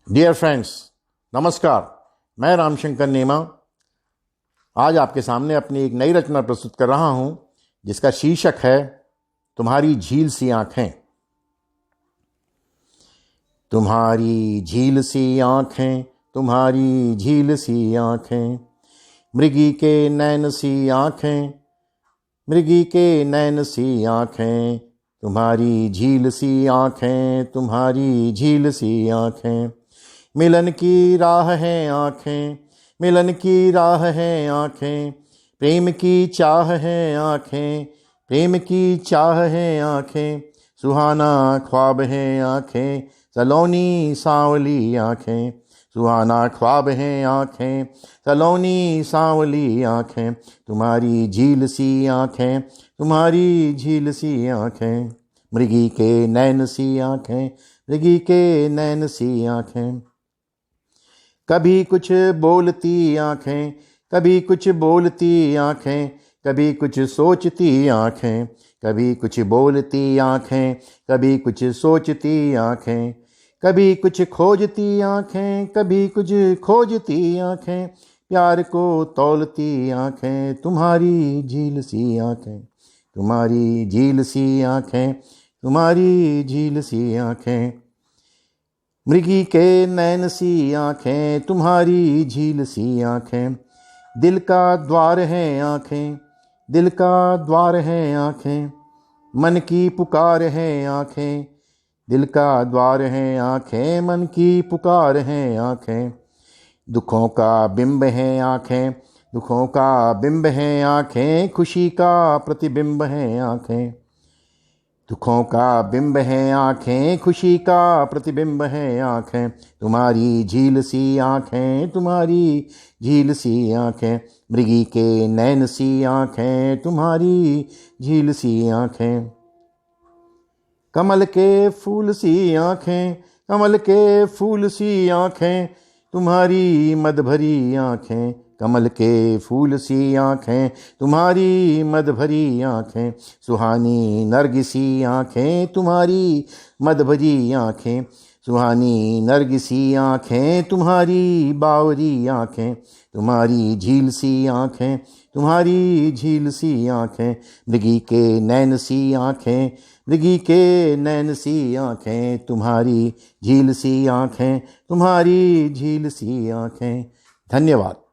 Dear friends, नमस्कार। मैं रामशंकर नेमा आज आपके सामने अपनी एक नई रचना प्रस्तुत कर रहा हूं, जिसका शीर्षक है तुम्हारी झील सी आंखें। तुम्हारी झील सी आंखें, तुम्हारी झील सी आंखें, मृगी के नैन सी आंखें, मृगी के नैन सी आंखें, तुम्हारी झील सी आंखें, तुम्हारी झील सी आंखें। मिलन की राह है आंखें, मिलन की राह है आंखें, प्रेम की चाह है आंखें, प्रेम की चाह है आंखें, सुहाना ख्वाब है आंखें, सलोनी सांवली आंखें, सुहाना ख्वाब है आंखें, सलोनी सांवली आंखें, तुम्हारी झील सी आंखें, तुम्हारी झील सी आंखें, मृगी के नैन सी आंखें, मृगी के नैन सी आंखें। कभी कुछ बोलती आंखें, कभी कुछ बोलती आंखें, कभी कुछ सोचती आंखें, कभी कुछ बोलती आंखें, कभी कुछ सोचती आंखें, कभी कुछ खोजती आंखें, कभी कुछ खोजती आंखें, प्यार को तौलती आंखें, तुम्हारी झील सी आंखें, तुम्हारी झील सी आंखें, तुम्हारी झील सी आंखें। मृगी के नैन सी आंखें, तुम्हारी झील सी आंखें, दिल का द्वार है आंखें, दिल का द्वार है आंखें, मन की पुकार है आंखें, दिल का द्वार है आंखें, मन की पुकार है आंखें। दुखों का बिंब है आंखें, दुखों का बिंब है आंखें, खुशी का प्रतिबिंब है आंखें, दुखों का बिंब है आंखें, खुशी का प्रतिबिंब है आंखें, तुम्हारी झील सी आंखें, तुम्हारी झील सी आंखें, मृगी के नैन सी आंखें, तुम्हारी झील सी आंखें। कमल के फूल सी आंखें, कमल के फूल सी आंखें, तुम्हारी मद भरी आंखें, कमल के फूल सी आंखें, तुम्हारी मद भरी आंखें, सुहानी नरगिसी आंखें, तुम्हारी मद भरी आंखें, सुहानी नरगिसी आंखें, तुम्हारी बावरी आंखें, तुम्हारी झील सी आंखें, तुम्हारी झील सी आंखें, मृगी के नैन सी आंखें, मृगी के नैन सी आंखें, तुम्हारी झील सी आंखें, तुम्हारी झील सी आंखें। धन्यवाद।